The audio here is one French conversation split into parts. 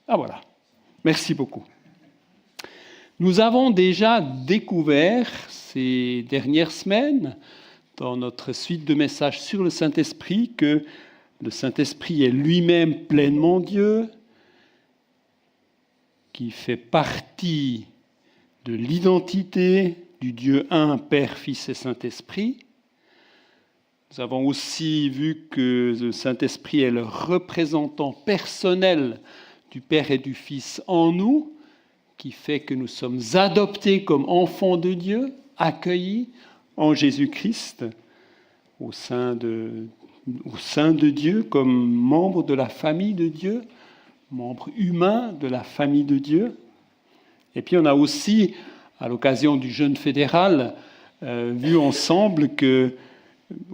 Ah voilà, merci beaucoup. Nous avons déjà découvert ces dernières semaines, dans notre suite de messages sur le Saint-Esprit, que le Saint-Esprit est lui-même pleinement Dieu, qui fait partie de l'identité du Dieu un, Père, Fils et Saint-Esprit. Nous avons aussi vu que le Saint-Esprit est le représentant personnel du Père et du Fils en nous, qui fait que nous sommes adoptés comme enfants de Dieu, accueillis en Jésus-Christ, au sein de Dieu, comme membres de la famille de Dieu, membres humains de la famille de Dieu. Et puis on a aussi, à l'occasion du jeûne fédéral, vu ensemble que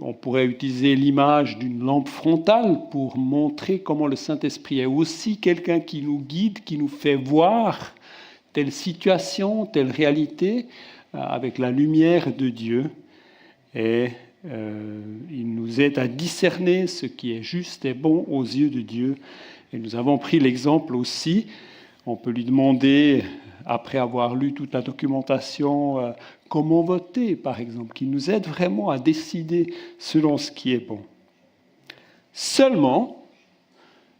on pourrait utiliser l'image d'une lampe frontale pour montrer comment le Saint-Esprit est aussi quelqu'un qui nous guide, qui nous fait voir telle situation, telle réalité avec la lumière de Dieu. Et il nous aide à discerner ce qui est juste et bon aux yeux de Dieu. Et nous avons pris l'exemple aussi, on peut lui demander, après avoir lu toute la documentation, comment voter, par exemple, qui nous aide vraiment à décider selon ce qui est bon. Seulement,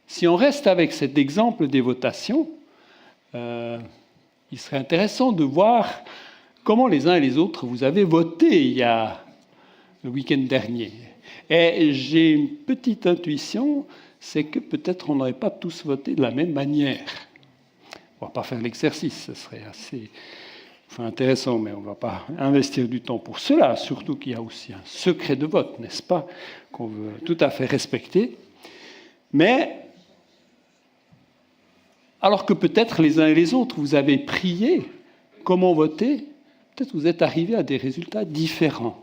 si on reste avec cet exemple des votations, il serait intéressant de voir comment les uns et les autres vous avez voté il y a le week-end dernier. Et j'ai une petite intuition, c'est que peut-être on n'aurait pas tous voté de la même manière. On ne va pas faire l'exercice, ce serait assez intéressant, mais on ne va pas investir du temps pour cela, surtout qu'il y a aussi un secret de vote, n'est-ce pas, qu'on veut tout à fait respecter. Mais, alors que peut-être les uns et les autres, vous avez prié comment voter, peut-être vous êtes arrivés à des résultats différents.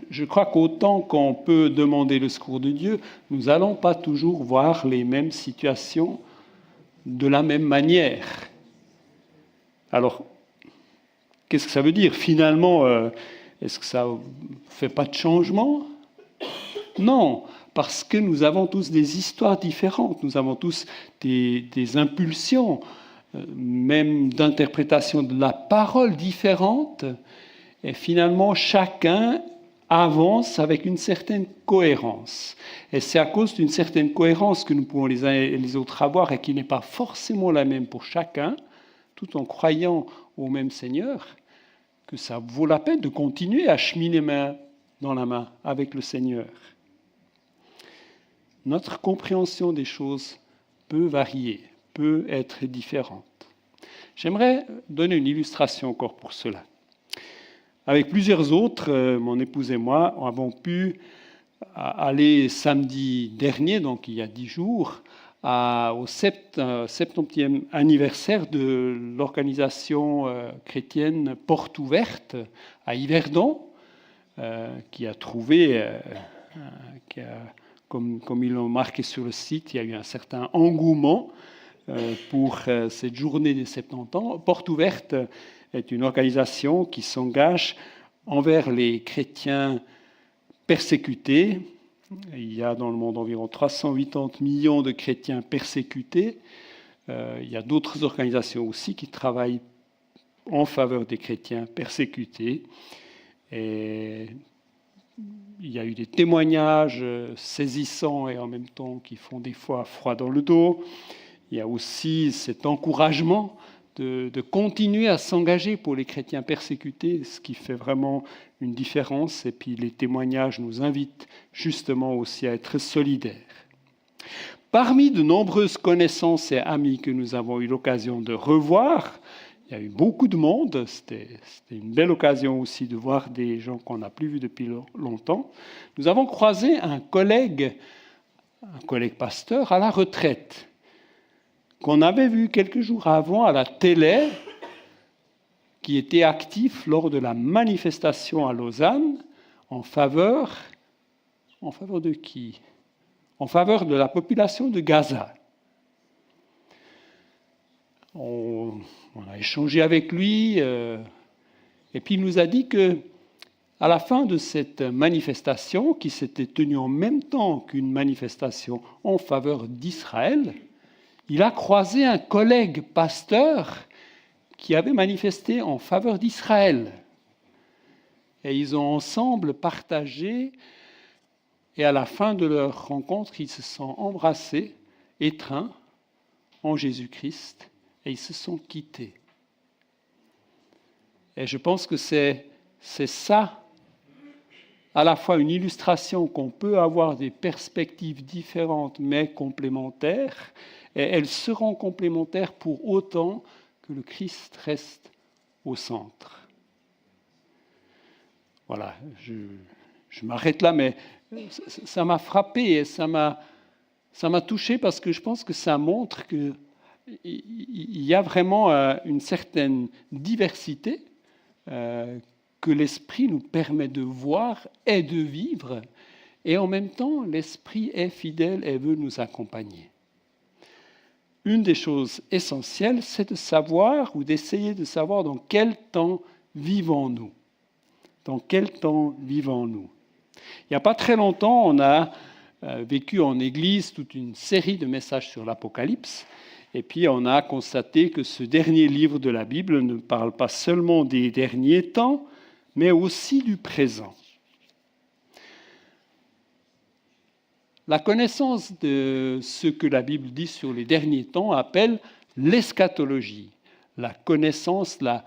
Je crois qu'autant qu'on peut demander le secours de Dieu, nous n'allons pas toujours voir les mêmes situations de la même manière. Alors, qu'est-ce que ça veut dire ? Finalement, est-ce que ça ne fait pas de changement ? Non, parce que nous avons tous des histoires différentes, nous avons tous des impulsions, même d'interprétation de la parole différentes, et finalement, chacun avance avec une certaine cohérence. Et c'est à cause d'une certaine cohérence que nous pouvons les uns et les autres avoir et qui n'est pas forcément la même pour chacun, tout en croyant au même Seigneur, que ça vaut la peine de continuer à cheminer main dans la main avec le Seigneur. Notre compréhension des choses peut varier, peut être différente. J'aimerais donner une illustration encore pour cela. Avec plusieurs autres, mon épouse et moi avons pu aller samedi dernier, donc il y a 10 jours, au 70e anniversaire de l'organisation chrétienne Porte Ouverte à Yverdon, qui a trouvé, comme ils l'ont marqué sur le site, il y a eu un certain engouement pour cette journée des 70 ans. Porte Ouverte est une organisation qui s'engage envers les chrétiens persécutés. Il y a dans le monde environ 380 millions de chrétiens persécutés. Il y a d'autres organisations aussi qui travaillent en faveur des chrétiens persécutés. Et il y a eu des témoignages saisissants et en même temps qui font des fois froid dans le dos. Il y a aussi cet encouragement de continuer à s'engager pour les chrétiens persécutés, ce qui fait vraiment une différence. Et puis les témoignages nous invitent justement aussi à être solidaires. Parmi de nombreuses connaissances et amis que nous avons eu l'occasion de revoir, il y a eu beaucoup de monde. C'était une belle occasion aussi de voir des gens qu'on n'a plus vus depuis longtemps. Nous avons croisé un collègue pasteur à la retraite, qu'on avait vu quelques jours avant à la télé, qui était actif lors de la manifestation à Lausanne en faveur de qui ? En faveur de la population de Gaza. On a échangé avec lui, et puis il nous a dit que à la fin de cette manifestation, qui s'était tenue en même temps qu'une manifestation en faveur d'Israël, il a croisé un collègue pasteur qui avait manifesté en faveur d'Israël. Et ils ont ensemble partagé, et à la fin de leur rencontre, ils se sont embrassés, étreints en Jésus-Christ, et ils se sont quittés. Et je pense que c'est ça, à la fois une illustration qu'on peut avoir des perspectives différentes mais complémentaires, et elles seront complémentaires pour autant que le Christ reste au centre. Voilà, je m'arrête là, mais ça m'a frappé et ça m'a touché parce que je pense que ça montre qu'il y a vraiment une certaine diversité que l'Esprit nous permet de voir et de vivre, et en même temps, l'Esprit est fidèle et veut nous accompagner. Une des choses essentielles, c'est de savoir ou d'essayer de savoir dans quel temps vivons-nous. Dans quel temps vivons-nous? Il n'y a pas très longtemps, on a vécu en Église toute une série de messages sur l'Apocalypse, et puis on a constaté que ce dernier livre de la Bible ne parle pas seulement des derniers temps, mais aussi du présent. La connaissance de ce que la Bible dit sur les derniers temps appelle l'eschatologie, la connaissance, la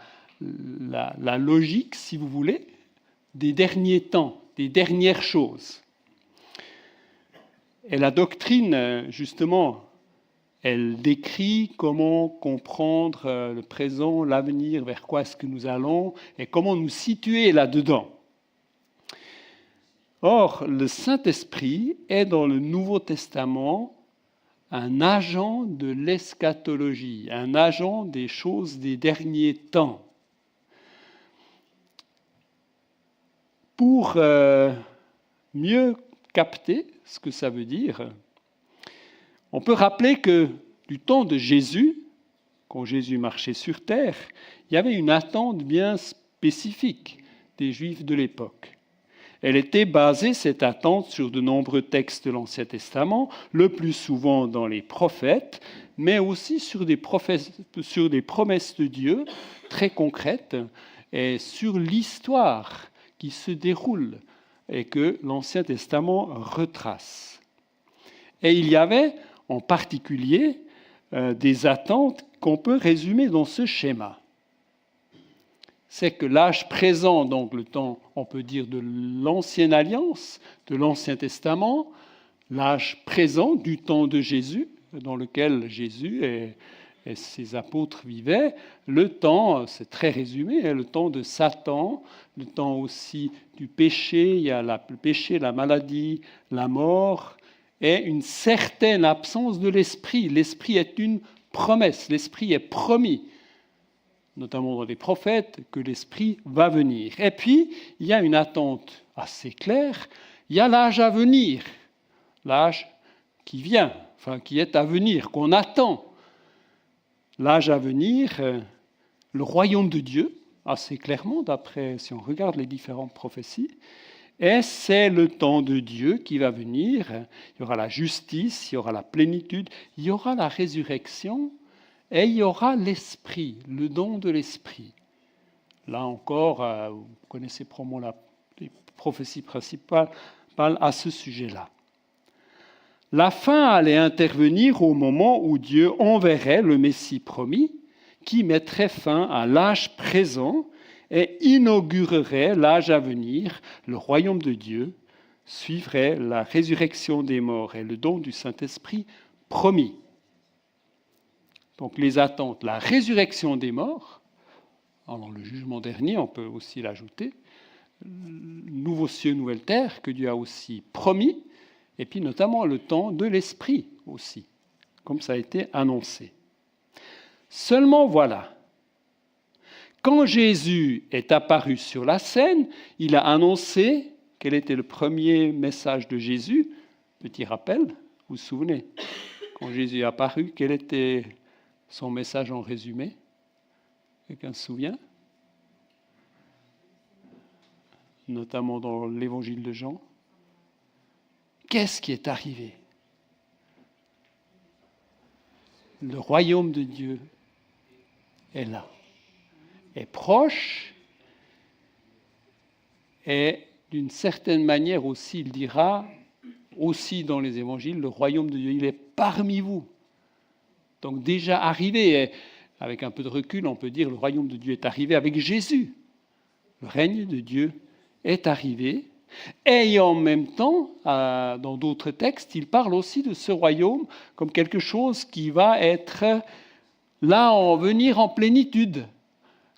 logique, si vous voulez, des derniers temps, des dernières choses. Et la doctrine, justement, elle décrit comment comprendre le présent, l'avenir, vers quoi est-ce que nous allons et comment nous situer là-dedans. Or, le Saint-Esprit est dans le Nouveau Testament un agent de l'eschatologie, un agent des choses des derniers temps. Pour mieux capter ce que ça veut dire, on peut rappeler que du temps de Jésus, quand Jésus marchait sur terre, il y avait une attente bien spécifique des Juifs de l'époque. Elle était basée, cette attente, sur de nombreux textes de l'Ancien Testament, le plus souvent dans les prophètes, mais aussi sur des promesses de Dieu très concrètes et sur l'histoire qui se déroule et que l'Ancien Testament retrace. Et il y avait en particulier des attentes qu'on peut résumer dans ce schéma. C'est que l'âge présent, donc le temps, on peut dire, de l'Ancienne Alliance, de l'Ancien Testament, l'âge présent du temps de Jésus, dans lequel Jésus et ses apôtres vivaient, le temps, c'est très résumé, le temps de Satan, le temps aussi du péché, il y a le péché, la maladie, la mort, et une certaine absence de l'Esprit. L'Esprit est une promesse, l'Esprit est promis, notamment dans les prophètes, que l'Esprit va venir. Et puis, il y a une attente assez claire, il y a l'âge à venir, l'âge qui vient, enfin qui est à venir, qu'on attend. L'âge à venir, le royaume de Dieu, assez clairement, d'après, si on regarde les différentes prophéties, et c'est le temps de Dieu qui va venir. Il y aura la justice, il y aura la plénitude, il y aura la résurrection, et il y aura l'Esprit, le don de l'Esprit. Là encore, vous connaissez probablement les prophéties principales à ce sujet-là. La fin allait intervenir au moment où Dieu enverrait le Messie promis, qui mettrait fin à l'âge présent et inaugurerait l'âge à venir. Le royaume de Dieu suivrait la résurrection des morts et le don du Saint-Esprit promis. Donc les attentes, la résurrection des morts, dans le jugement dernier, on peut aussi l'ajouter, nouveaux cieux, nouvelle terre, que Dieu a aussi promis, et puis notamment le temps de l'Esprit aussi, comme ça a été annoncé. Seulement voilà, quand Jésus est apparu sur la scène, il a annoncé quel était le premier message de Jésus. Petit rappel, vous vous souvenez, quand Jésus est apparu, quel était son message en résumé? Quelqu'un se souvient? notamment dans l'évangile de Jean. Qu'est-ce qui est arrivé? Le royaume de Dieu est là, est proche, et d'une certaine manière aussi, il dira, aussi dans les évangiles, le royaume de Dieu, il est parmi vous. Donc déjà arrivé, et avec un peu de recul, on peut dire le royaume de Dieu est arrivé avec Jésus. Le règne de Dieu est arrivé. Et en même temps, dans d'autres textes, il parle aussi de ce royaume comme quelque chose qui va être là, venir en plénitude.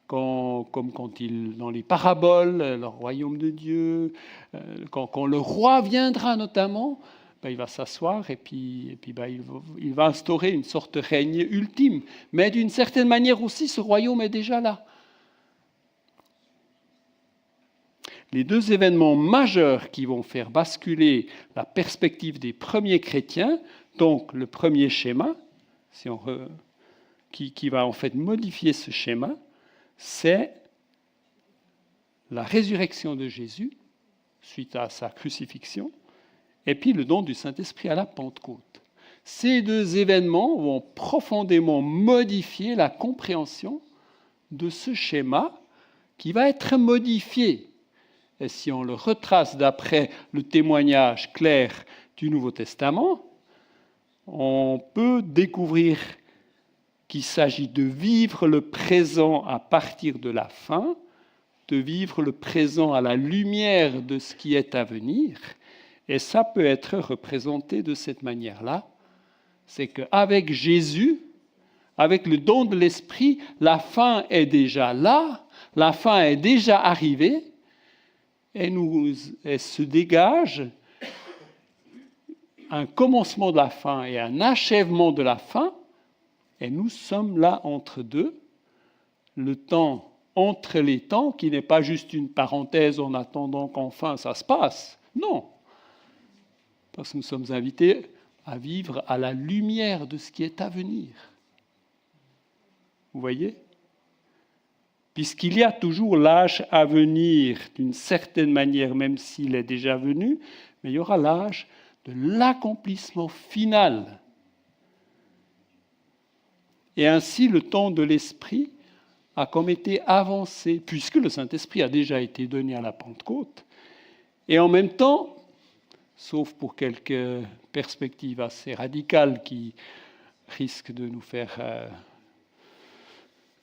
Comme quand dans les paraboles, le royaume de Dieu, quand le roi viendra notamment, il va s'asseoir et puis il va instaurer une sorte de règne ultime. Mais d'une certaine manière aussi, ce royaume est déjà là. Les deux événements majeurs qui vont faire basculer la perspective des premiers chrétiens, donc le premier schéma, qui va en fait modifier ce schéma, c'est la résurrection de Jésus suite à sa crucifixion, et puis le don du Saint-Esprit à la Pentecôte. Ces deux événements vont profondément modifier la compréhension de ce schéma qui va être modifié. Et si on le retrace d'après le témoignage clair du Nouveau Testament, on peut découvrir qu'il s'agit de vivre le présent à partir de la fin, de vivre le présent à la lumière de ce qui est à venir. Et ça peut être représenté de cette manière-là. C'est qu'avec Jésus, avec le don de l'Esprit, la fin est déjà là, la fin est déjà arrivée, et se dégage un commencement de la fin et un achèvement de la fin, et nous sommes là entre deux, le temps entre les temps, qui n'est pas juste une parenthèse en attendant qu'enfin ça se passe. Non, parce que nous sommes invités à vivre à la lumière de ce qui est à venir. Vous voyez ? Puisqu'il y a toujours l'âge à venir, d'une certaine manière, même s'il est déjà venu, mais il y aura l'âge de l'accomplissement final. Et ainsi, le temps de l'Esprit a comme été avancé, puisque le Saint-Esprit a déjà été donné à la Pentecôte. Et en même temps, sauf pour quelques perspectives assez radicales qui risquent de nous faire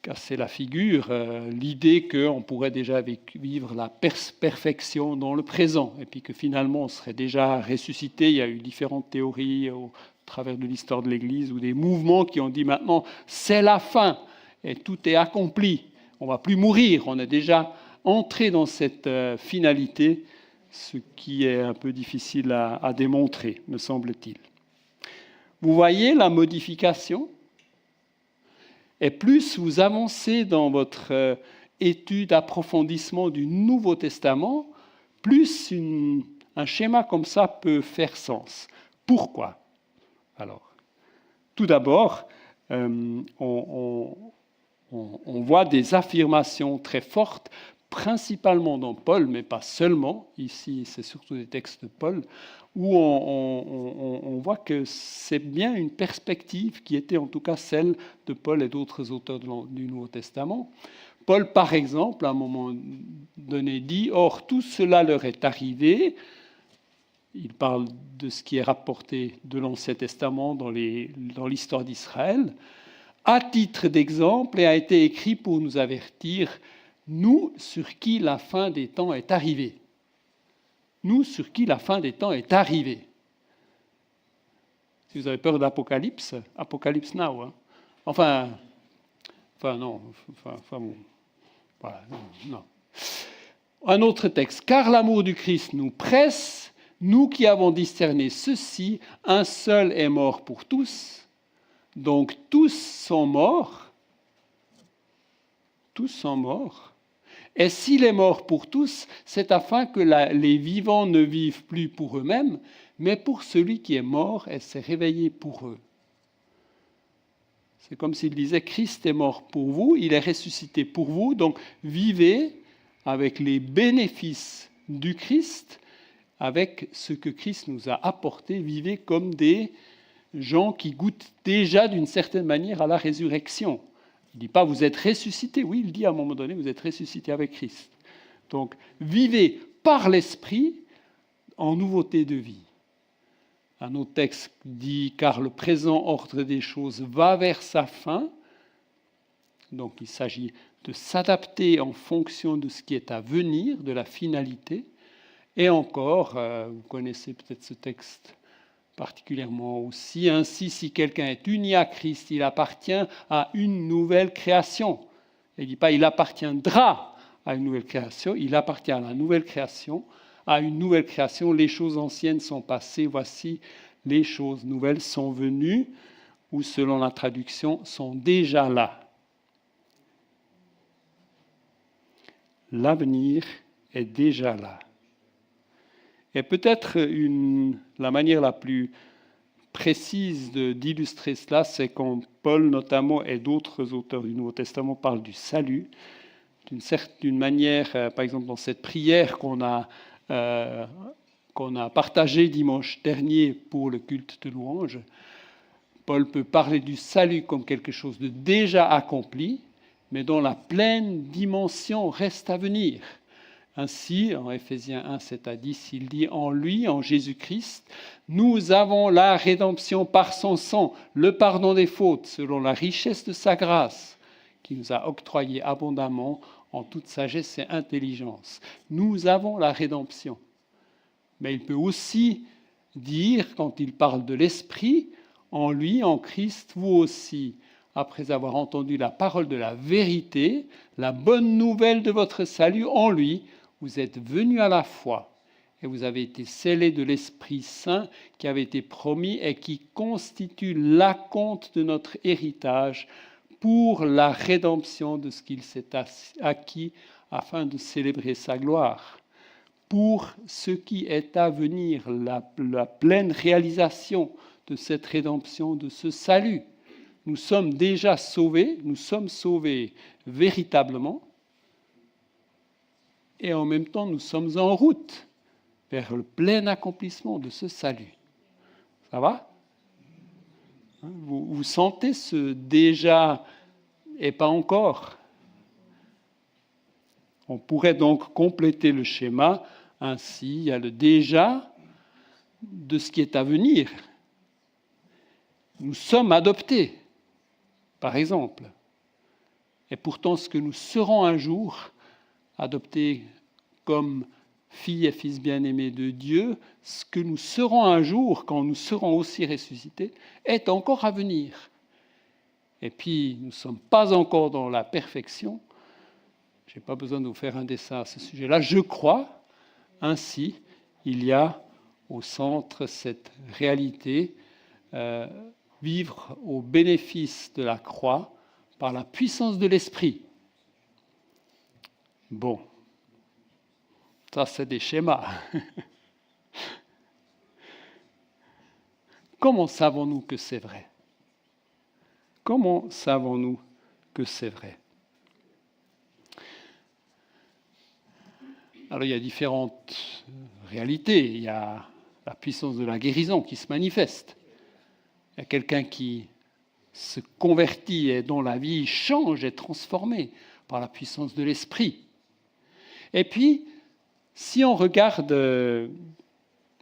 casser la figure, l'idée qu'on pourrait déjà vivre la perfection dans le présent, et puis que finalement on serait déjà ressuscité. Il y a eu différentes théories au travers de l'histoire de l'Église, ou des mouvements qui ont dit maintenant c'est la fin, et tout est accompli, on ne va plus mourir, on est déjà entré dans cette finalité, ce qui est un peu difficile à démontrer, me semble-t-il. Vous voyez la modification ? Et plus vous avancez dans votre étude, approfondissement du Nouveau Testament, plus un schéma comme ça peut faire sens. Pourquoi ? Alors, tout d'abord, on voit des affirmations très fortes, principalement dans Paul, mais pas seulement. Ici, c'est surtout des textes de Paul, où on voit que c'est bien une perspective qui était en tout cas celle de Paul et d'autres auteurs du Nouveau Testament. Paul, par exemple, à un moment donné, dit « Or, tout cela leur est arrivé ». Il parle de ce qui est rapporté de l'Ancien Testament dans l'histoire d'Israël, à titre d'exemple, et a été écrit pour nous avertir, nous, sur qui la fin des temps est arrivée. Nous, sur qui la fin des temps est arrivée. Si vous avez peur d'Apocalypse, Apocalypse now. Hein. Enfin, non. Voilà, non. Un autre texte. Car l'amour du Christ nous presse, nous qui avons discerné ceci, un seul est mort pour tous. Donc tous sont morts. Tous sont morts. Et s'il est mort pour tous, c'est afin que les vivants ne vivent plus pour eux-mêmes, mais pour celui qui est mort et s'est réveillé pour eux. C'est comme s'il disait, Christ est mort pour vous, il est ressuscité pour vous, donc vivez avec les bénéfices du Christ, avec ce que Christ nous a apporté, vivez comme des gens qui goûtent déjà d'une certaine manière à la résurrection. Il ne dit pas vous êtes ressuscités, oui, il dit à un moment donné vous êtes ressuscités avec Christ. Donc vivez par l'Esprit en nouveauté de vie. Un autre texte dit « Car le présent ordre des choses va vers sa fin ». Donc il s'agit de s'adapter en fonction de ce qui est à venir, de la finalité. Et encore, vous connaissez peut-être ce texte particulièrement aussi, ainsi si quelqu'un est uni à Christ, il appartient à une nouvelle création. Il ne dit pas il appartiendra à une nouvelle création, il appartient à la nouvelle création. À une nouvelle création, les choses anciennes sont passées, voici les choses nouvelles sont venues, ou selon la traduction, sont déjà là. L'avenir est déjà là. Et peut-être la manière la plus précise d'illustrer cela, c'est quand Paul notamment et d'autres auteurs du Nouveau Testament parlent du salut, d'une manière, par exemple dans cette prière qu'on a partagée dimanche dernier pour le culte de louange, Paul peut parler du salut comme quelque chose de déjà accompli, mais dont la pleine dimension reste à venir. Ainsi, en Éphésiens 1, 7 à 10, il dit « En lui, en Jésus-Christ, nous avons la rédemption par son sang, le pardon des fautes, selon la richesse de sa grâce, qui nous a octroyé abondamment en toute sagesse et intelligence. » Nous avons la rédemption. Mais il peut aussi dire, quand il parle de l'Esprit, « En lui, en Christ, vous aussi, après avoir entendu la parole de la vérité, la bonne nouvelle de votre salut, en lui, vous êtes venus à la foi et vous avez été scellés de l'Esprit Saint qui avait été promis et qui constitue l'acompte de notre héritage pour la rédemption de ce qu'il s'est acquis afin de célébrer sa gloire. Pour ce qui est à venir, la pleine réalisation de cette rédemption, de ce salut. Nous sommes déjà sauvés, nous sommes sauvés véritablement, et en même temps nous sommes en route vers le plein accomplissement de ce salut. Ça va ? Vous sentez ce déjà et pas encore ? On pourrait donc compléter le schéma ainsi, il y a le déjà de ce qui est à venir. Nous sommes adoptés, par exemple. Et pourtant, ce que nous serons un jour, adoptés comme filles et fils bien-aimés de Dieu, ce que nous serons un jour, quand nous serons aussi ressuscités, est encore à venir. Et puis, nous ne sommes pas encore dans la perfection. Je n'ai pas besoin de vous faire un dessin à ce sujet-là. Je crois, ainsi, il y a au centre cette réalité, vivre au bénéfice de la croix par la puissance de l'Esprit. Bon, ça c'est des schémas. Comment savons-nous que c'est vrai ? Comment savons-nous que c'est vrai ? Alors il y a différentes réalités. Il y a la puissance de la guérison qui se manifeste. Il y a quelqu'un qui se convertit et dont la vie change, est transformée par la puissance de l'Esprit. Et puis, si on regarde,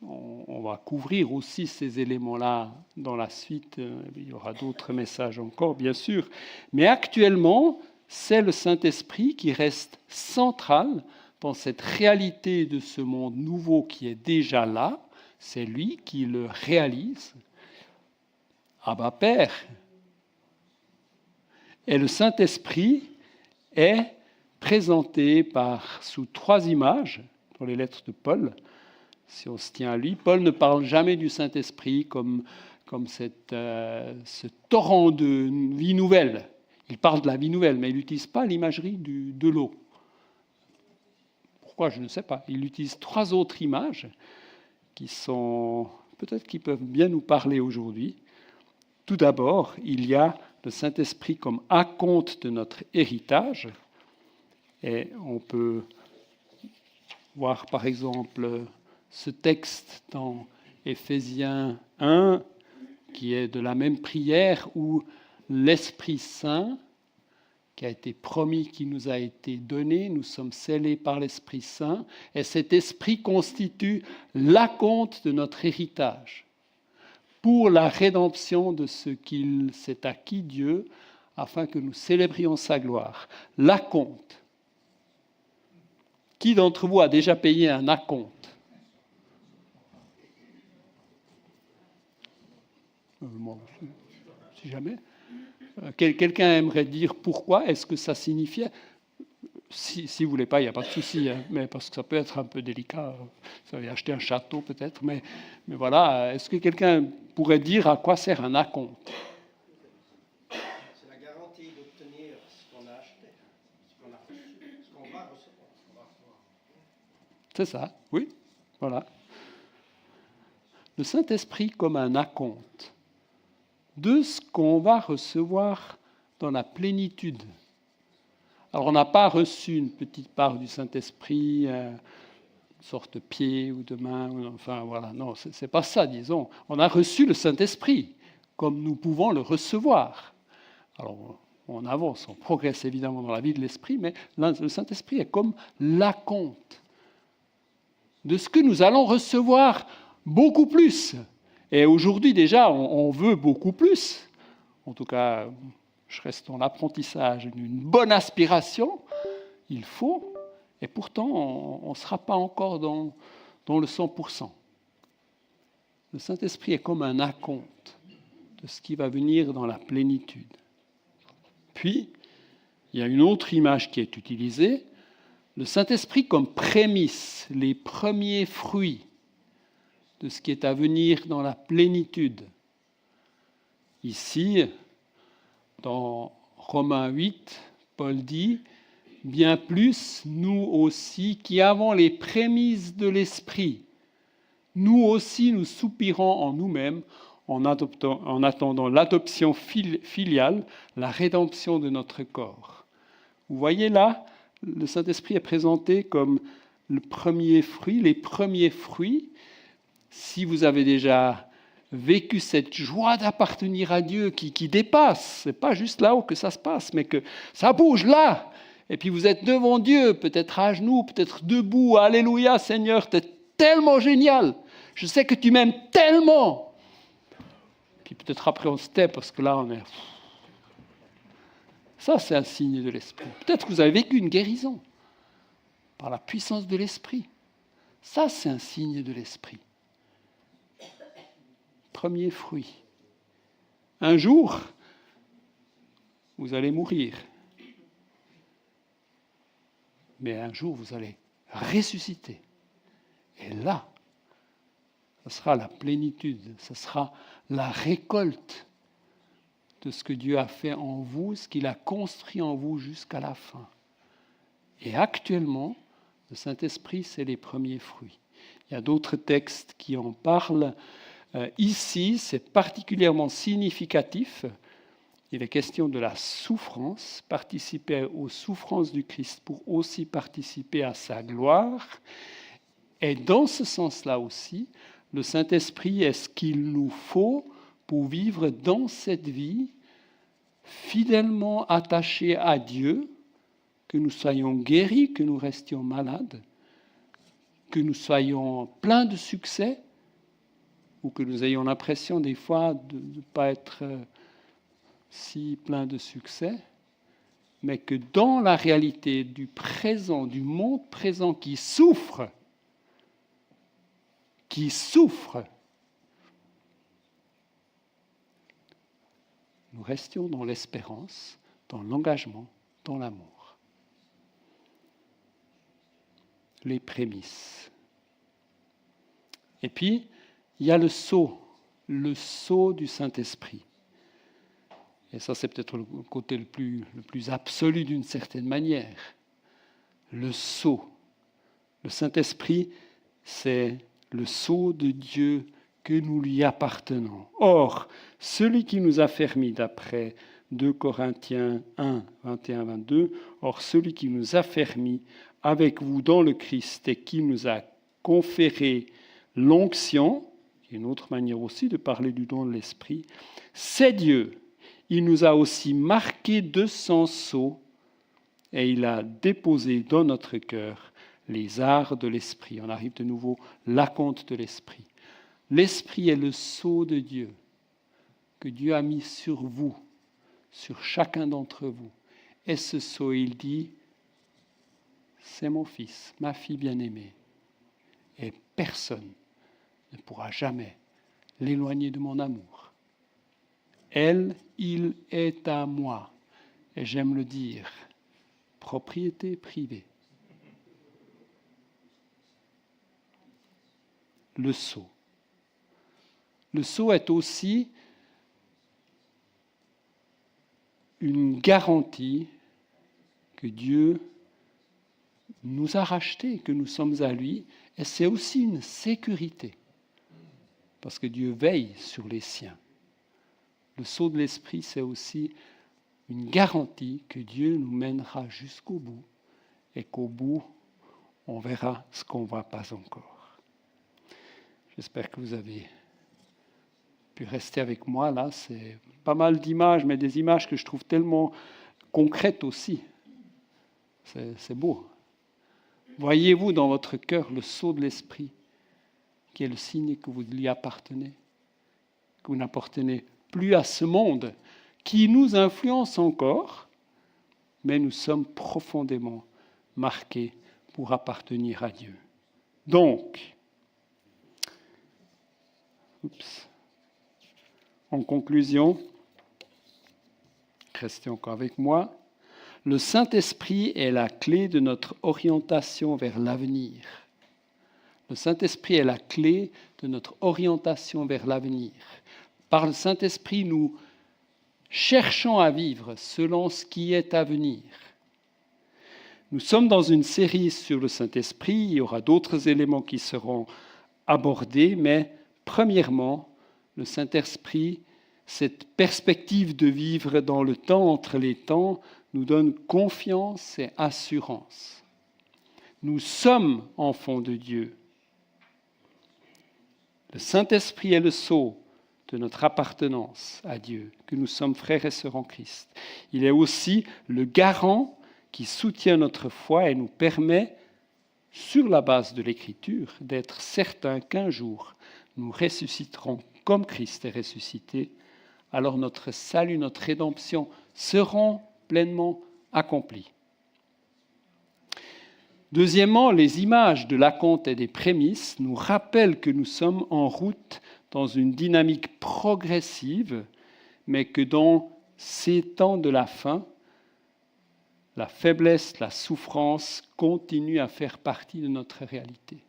on va couvrir aussi ces éléments-là dans la suite, il y aura d'autres messages encore, bien sûr, mais actuellement, c'est le Saint-Esprit qui reste central dans cette réalité de ce monde nouveau qui est déjà là. C'est lui qui le réalise. Abba Père. Et le Saint-Esprit est présenté sous 3 images dans les lettres de Paul. Si on se tient à lui, Paul ne parle jamais du Saint-Esprit comme ce torrent de vie nouvelle. Il parle de la vie nouvelle, mais il n'utilise pas l'imagerie de l'eau. Pourquoi ? Je ne sais pas. Il utilise 3 autres images qui sont peut-être qui peuvent bien nous parler aujourd'hui. Tout d'abord, il y a le Saint-Esprit comme acompte de notre héritage. Et on peut voir par exemple ce texte dans Éphésiens 1, qui est de la même prière où l'Esprit Saint, qui a été promis, qui nous a été donné, nous sommes scellés par l'Esprit Saint, et cet Esprit constitue l'acompte de notre héritage pour la rédemption de ce qu'il s'est acquis, Dieu, afin que nous célébrions sa gloire. L'acompte. Qui d'entre vous a déjà payé un acompte ? Moi, si jamais. Quelqu'un aimerait dire pourquoi ? Est-ce que ça signifiait ? Si vous ne voulez pas, il n'y a pas de souci, hein, mais parce que ça peut être un peu délicat. Vous avez acheté un château peut-être, mais voilà. Est-ce que quelqu'un pourrait dire à quoi sert un acompte ? C'est la garantie d'obtenir ce qu'on a acheté, ce qu'on a reçu, ce qu'on va recevoir. C'est ça, oui, voilà. Le Saint-Esprit comme un acompte de ce qu'on va recevoir dans la plénitude. Alors, on n'a pas reçu une petite part du Saint-Esprit, une sorte de pied ou de main, enfin voilà, non, c'est pas ça, disons. On a reçu le Saint-Esprit, comme nous pouvons le recevoir. Alors, on avance, on progresse évidemment dans la vie de l'Esprit, mais le Saint-Esprit est comme l'acompte de ce que nous allons recevoir beaucoup plus. Et aujourd'hui, déjà, on veut beaucoup plus. En tout cas, je reste dans l'apprentissage, une bonne aspiration, il faut, et pourtant, on ne sera pas encore dans le 100%. Le Saint-Esprit est comme un acompte de ce qui va venir dans la plénitude. Puis, il y a une autre image qui est utilisée, le Saint-Esprit comme prémisse, les premiers fruits de ce qui est à venir dans la plénitude. Ici, dans Romains 8, Paul dit « Bien plus, nous aussi, qui avons les prémices de l'Esprit, nous aussi nous soupirons en nous-mêmes en attendant l'adoption filiale, la rédemption de notre corps. » Vous voyez là, le Saint-Esprit est présenté comme le premier fruit, les premiers fruits. Si vous avez déjà vécu cette joie d'appartenir à Dieu qui dépasse, c'est pas juste là-haut que ça se passe, mais que ça bouge là. Et puis vous êtes devant Dieu, peut-être à genoux, peut-être debout. Alléluia, Seigneur, tu es tellement génial. Je sais que tu m'aimes tellement. Puis peut-être après on se tait parce que là on est... Ça, c'est un signe de l'Esprit. Peut-être que vous avez vécu une guérison par la puissance de l'Esprit. Ça, c'est un signe de l'Esprit. Premier fruit. Un jour, vous allez mourir. Mais un jour, vous allez ressusciter. Et là, ce sera la plénitude, ce sera la récolte de ce que Dieu a fait en vous, ce qu'il a construit en vous jusqu'à la fin. Et actuellement, le Saint-Esprit, c'est les premiers fruits. Il y a d'autres textes qui en parlent. Ici, c'est particulièrement significatif. Il est question de la souffrance, participer aux souffrances du Christ pour aussi participer à sa gloire. Et dans ce sens-là aussi, le Saint-Esprit est ce qu'il nous faut pour vivre dans cette vie fidèlement attachés à Dieu, que nous soyons guéris, que nous restions malades, que nous soyons pleins de succès, ou que nous ayons l'impression des fois de ne pas être si pleins de succès, mais que dans la réalité du présent, du monde présent qui souffre, nous restions dans l'espérance, dans l'engagement, dans l'amour. Les prémices. Et puis, il y a le sceau du Saint-Esprit. Et ça, c'est peut-être le côté le plus absolu d'une certaine manière. Le sceau. Le Saint-Esprit, c'est le sceau de Dieu que nous lui appartenons. Or, celui qui nous a fermis, d'après 2 Corinthiens 1, 21-22, or celui qui nous a fermis avec vous dans le Christ et qui nous a conféré l'onction, qui est une autre manière aussi de parler du don de l'Esprit, c'est Dieu. Il nous a aussi marqués de son sceau et il a déposé dans notre cœur les arts de l'Esprit. On arrive de nouveau l'acompte de l'Esprit. L'Esprit est le sceau de Dieu que Dieu a mis sur vous, sur chacun d'entre vous. Et ce sceau, il dit, c'est mon fils, ma fille bien-aimée. Et personne ne pourra jamais l'éloigner de mon amour. Elle, il est à moi. Et j'aime le dire, propriété privée. Le sceau. Le sceau est aussi une garantie que Dieu nous a rachetés, que nous sommes à lui, et c'est aussi une sécurité, parce que Dieu veille sur les siens. Le sceau de l'Esprit, c'est aussi une garantie que Dieu nous mènera jusqu'au bout, et qu'au bout, on verra ce qu'on ne voit pas encore. J'espère que vous avez pu rester avec moi. Là, c'est pas mal d'images, mais des images que je trouve tellement concrètes aussi. C'est beau. Voyez-vous dans votre cœur le sceau de l'Esprit, qui est le signe que vous lui appartenez, que vous n'appartenez plus à ce monde, qui nous influence encore, mais nous sommes profondément marqués pour appartenir à Dieu. Donc, en conclusion, restez encore avec moi, le Saint-Esprit est la clé de notre orientation vers l'avenir. Le Saint-Esprit est la clé de notre orientation vers l'avenir. Par le Saint-Esprit, nous cherchons à vivre selon ce qui est à venir. Nous sommes dans une série sur le Saint-Esprit. Il y aura d'autres éléments qui seront abordés, mais premièrement, le Saint-Esprit, cette perspective de vivre dans le temps, entre les temps, nous donne confiance et assurance. Nous sommes enfants de Dieu. Le Saint-Esprit est le sceau de notre appartenance à Dieu, que nous sommes frères et sœurs en Christ. Il est aussi le garant qui soutient notre foi et nous permet, sur la base de l'Écriture, d'être certains qu'un jour, nous ressusciterons comme Christ est ressuscité. Alors notre salut, notre rédemption seront pleinement accomplis. Deuxièmement, les images de l'acompte et des prémices nous rappellent que nous sommes en route dans une dynamique progressive, mais que dans ces temps de la fin, la faiblesse, la souffrance continuent à faire partie de notre réalité.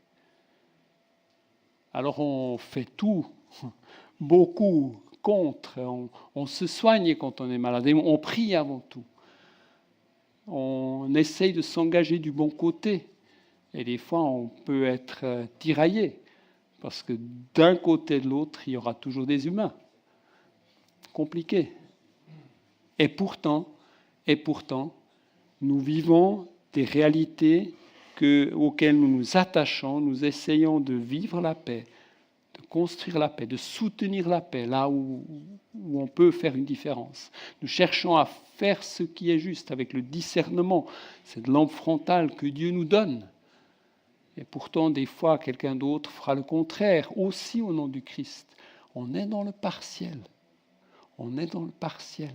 Alors on fait tout, beaucoup contre, on se soigne quand on est malade, et on prie avant tout. On essaye de s'engager du bon côté. Et des fois, on peut être tiraillé. Parce que d'un côté et de l'autre, il y aura toujours des humains. Compliqué. Et pourtant, nous vivons des réalités auxquelles nous nous attachons. Nous essayons de vivre la paix, de construire la paix, de soutenir la paix, là où on peut faire une différence. Nous cherchons à faire ce qui est juste avec le discernement. C'est de lampe frontale que Dieu nous donne. Et pourtant, des fois, quelqu'un d'autre fera le contraire, aussi au nom du Christ. On est dans le partiel. On est dans le partiel.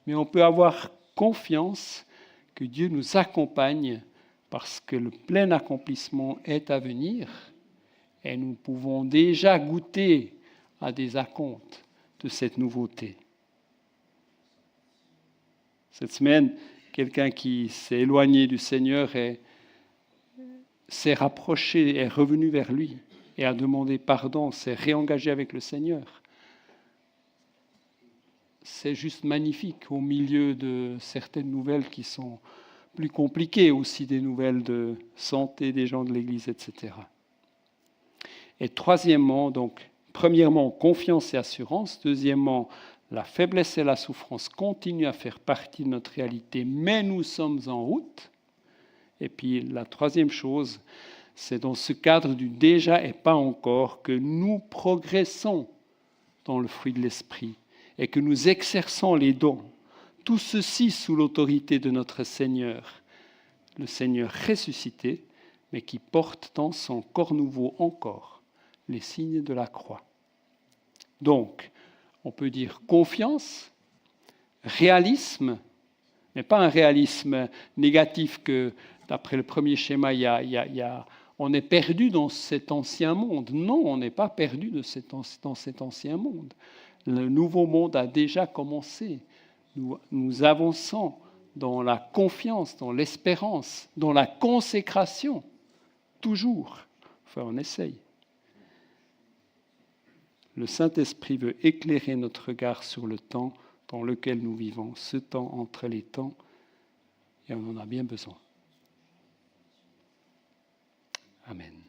Mais on peut avoir confiance que Dieu nous accompagne parce que le plein accomplissement est à venir. Et nous pouvons déjà goûter à des acomptes de cette nouveauté. Cette semaine, quelqu'un qui s'est éloigné du Seigneur s'est rapproché, est revenu vers lui et a demandé pardon, s'est réengagé avec le Seigneur. C'est juste magnifique au milieu de certaines nouvelles qui sont plus compliquées, aussi des nouvelles de santé des gens de l'Église, etc. Et troisièmement, donc, premièrement, confiance et assurance. Deuxièmement, la faiblesse et la souffrance continuent à faire partie de notre réalité, mais nous sommes en route. Et puis la troisième chose, c'est dans ce cadre du déjà et pas encore que nous progressons dans le fruit de l'esprit et que nous exerçons les dons. Tout ceci sous l'autorité de notre Seigneur, le Seigneur ressuscité, mais qui porte dans son corps nouveau encore les signes de la croix. Donc, on peut dire confiance, réalisme, mais pas un réalisme négatif que, d'après le premier schéma, on est perdu dans cet ancien monde. Non, on n'est pas perdu dans cet ancien monde. Le nouveau monde a déjà commencé. Nous avançons dans la confiance, dans l'espérance, dans la consécration, toujours. Enfin, on essaye. Le Saint-Esprit veut éclairer notre regard sur le temps dans lequel nous vivons, ce temps entre les temps, et on en a bien besoin. Amen.